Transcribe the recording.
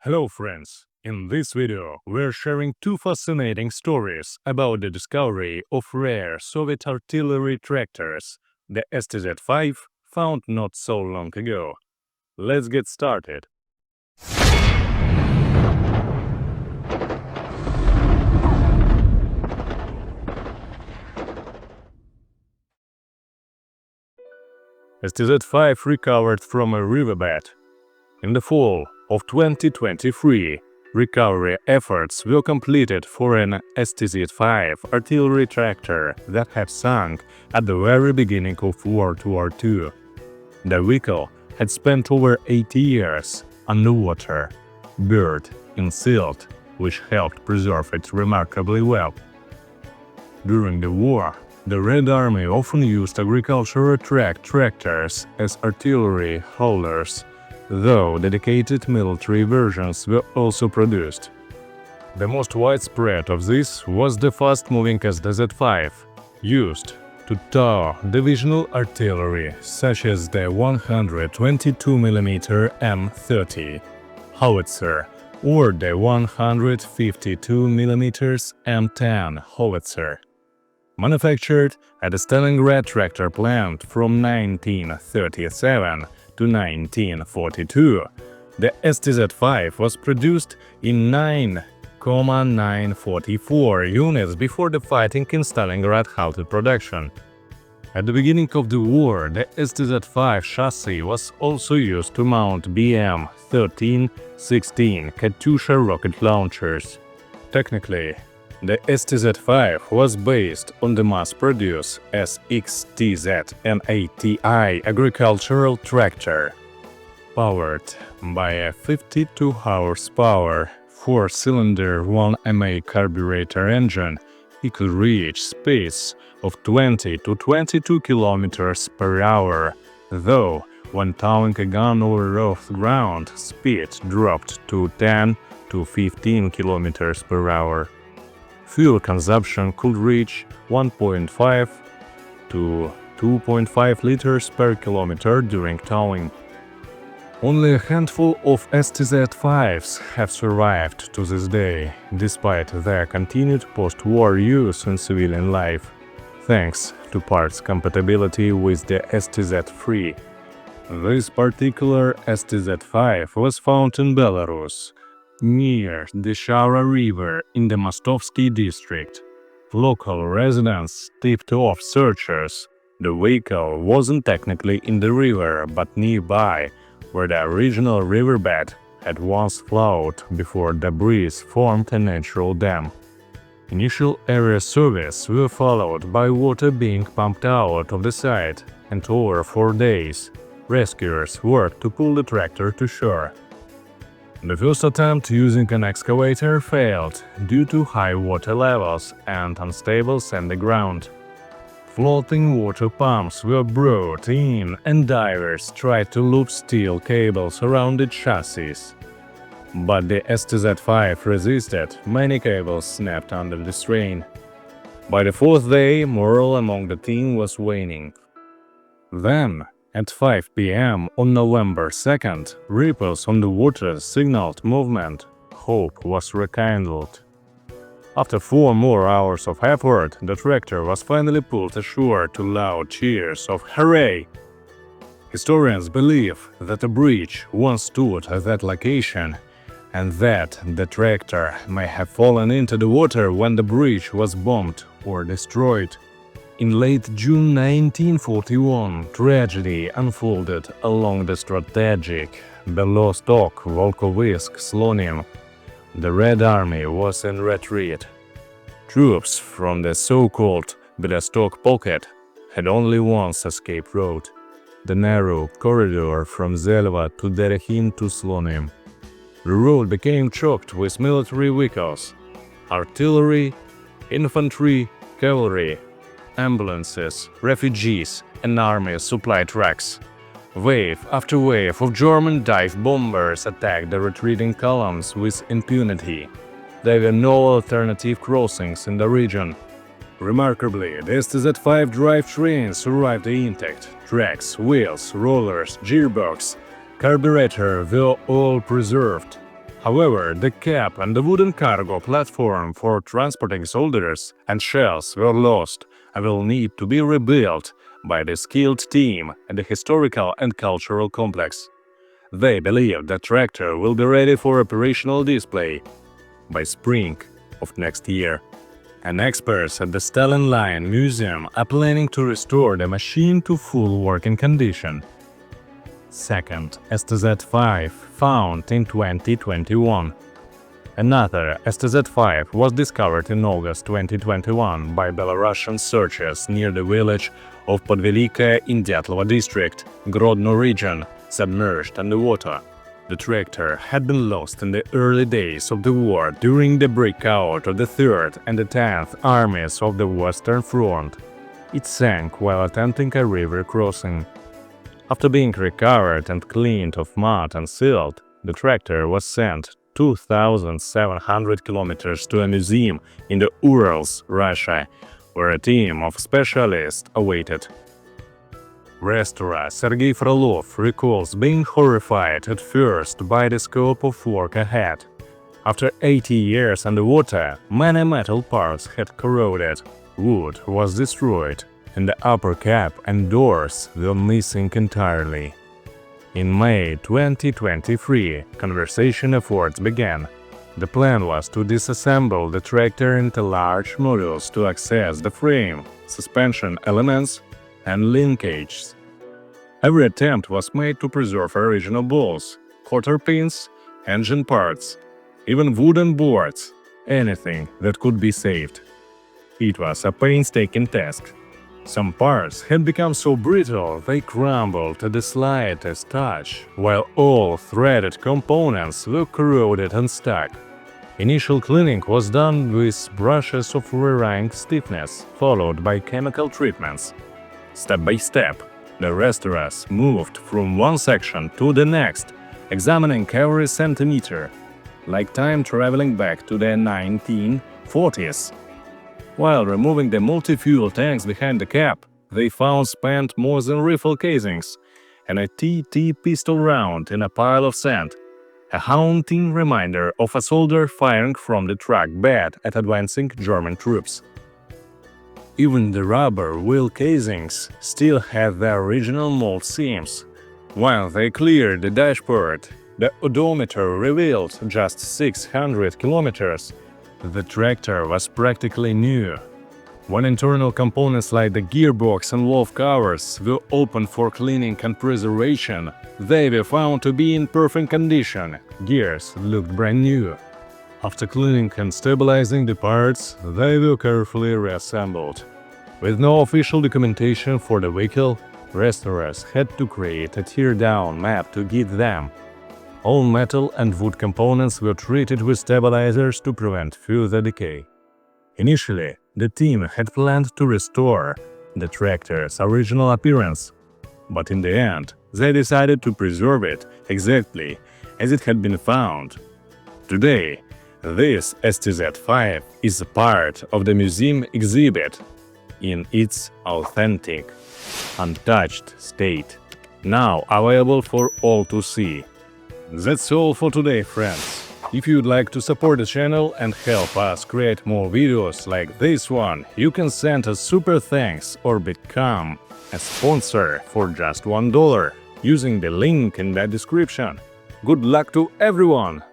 Hello friends! In this video, we're sharing two fascinating stories about the discovery of rare Soviet artillery tractors, the STZ-5, found not so long ago. Let's get started. STZ-5 recovered from a riverbed. In the fall of 2023, recovery efforts were completed for an STZ-5 artillery tractor that had sunk at the very beginning of World War II. The vehicle had spent over 80 years underwater, buried in silt, which helped preserve it remarkably well. During the war, the Red Army often used agricultural tractors as artillery haulers, though dedicated military versions were also produced. The most widespread of this was the fast-moving STZ-5, used to tow divisional artillery such as the 122mm M30 howitzer or the 152mm M10 howitzer. Manufactured at the Stalingrad tractor plant from 1937 to 1942, the STZ-5 was produced in 9,944 units before the fighting in Stalingrad halted production. At the beginning of the war, the STZ-5 chassis was also used to mount BM-13-16 Katyusha rocket launchers. Technically, the STZ-5 was based on the mass-produced SXTZ and ATI agricultural tractor. Powered by a 52 horsepower, 4-cylinder 1MA carburetor engine, it could reach speeds of 20 to 22 km per hour, though when towing a gun over rough ground, speed dropped to 10 to 15 km per hour. Fuel consumption could reach 1.5 to 2.5 liters per kilometer during towing. Only a handful of STZ-5s have survived to this day, despite their continued post-war use in civilian life, thanks to parts compatibility with the STZ-3. This particular STZ-5 was found in Belarus, near the Shara River in the Mostovsky district. Local residents tipped off searchers. The vehicle wasn't technically in the river but nearby, where the original riverbed had once flowed before debris formed a natural dam. Initial area surveys were followed by water being pumped out of the site, and over 4 days, rescuers worked to pull the tractor to shore. The first attempt using an excavator failed due to high water levels and unstable sandy ground. Floating water pumps were brought in and divers tried to loop steel cables around the chassis. But the STZ-5 resisted, many cables snapped under the strain. By the fourth day, morale among the team was waning. Then, at 5 p.m. on November 2nd, ripples on the water signaled movement. Hope was rekindled. After 4 more hours of effort, the tractor was finally pulled ashore to loud cheers of "Hooray!". Historians believe that a bridge once stood at that location, and that the tractor may have fallen into the water when the bridge was bombed or destroyed. In late June 1941, tragedy unfolded along the strategic Belostok-Volkovysk-Slonim. The Red Army was in retreat. Troops from the so-called Belostok Pocket had only one escape route, the narrow corridor from Zelva to Derekhin to Slonim. The road became choked with military vehicles, artillery, infantry, cavalry, ambulances, refugees, and army supply trucks. Wave after wave of German dive bombers attacked the retreating columns with impunity. There were no alternative crossings in the region. Remarkably, the STZ-5 drivetrains arrived intact. Tracks, wheels, rollers, gearbox, carburetor were all preserved. However, the cab and the wooden cargo platform for transporting soldiers and shells were lost and will need to be rebuilt by the skilled team at the historical and cultural complex. They believe the tractor will be ready for operational display by spring of next year. And experts at the Stalin Line Museum are planning to restore the machine to full working condition. Second STZ-5 found in 2021. Another STZ-5 was discovered in August 2021 by Belarusian searchers near the village of Podvelika in Dyatlova district, Grodno region, submerged underwater. The tractor had been lost in the early days of the war during the breakout of the 3rd and the 10th Armies of the Western Front. It sank while attempting a river crossing. After being recovered and cleaned of mud and silt, the tractor was sent 2,700 kilometers to a museum in the Urals, Russia, where a team of specialists awaited. Restorer Sergei Frolov recalls being horrified at first by the scope of work ahead. After 80 years underwater, many metal parts had corroded, wood was destroyed, and the upper cap and doors were missing entirely. In May 2023, conservation efforts began. The plan was to disassemble the tractor into large modules to access the frame, suspension elements, and linkages. Every attempt was made to preserve original bolts, cotter pins, engine parts, even wooden boards, anything that could be saved. It was a painstaking task. Some parts had become so brittle they crumbled at the slightest touch, while all threaded components were corroded and stuck. Initial cleaning was done with brushes of varying stiffness, followed by chemical treatments. Step by step, the restorers moved from one section to the next, examining every centimeter, like time traveling back to the 1940s. While removing the multi-fuel tanks behind the cab, they found spent Mosin rifle casings and a TT pistol round in a pile of sand, a haunting reminder of a soldier firing from the truck bed at advancing German troops. Even the rubber wheel casings still had their original mold seams. While they cleared the dashboard, the odometer revealed just 600 kilometers. The tractor was practically new. When internal components like the gearbox and valve covers were opened for cleaning and preservation, they were found to be in perfect condition. Gears looked brand new. After cleaning and stabilizing the parts, they were carefully reassembled. With no official documentation for the vehicle, restorers had to create a tear-down map to guide them. All metal and wood components were treated with stabilizers to prevent further decay. Initially, the team had planned to restore the tractor's original appearance, but in the end, they decided to preserve it exactly as it had been found. Today, this STZ-5 is a part of the museum exhibit in its authentic, untouched state, now available for all to see. That's all for today, friends. If you'd like to support the channel and help us create more videos like this one, you can send us super thanks or become a sponsor for just $1 using the link in the description. Good luck to everyone!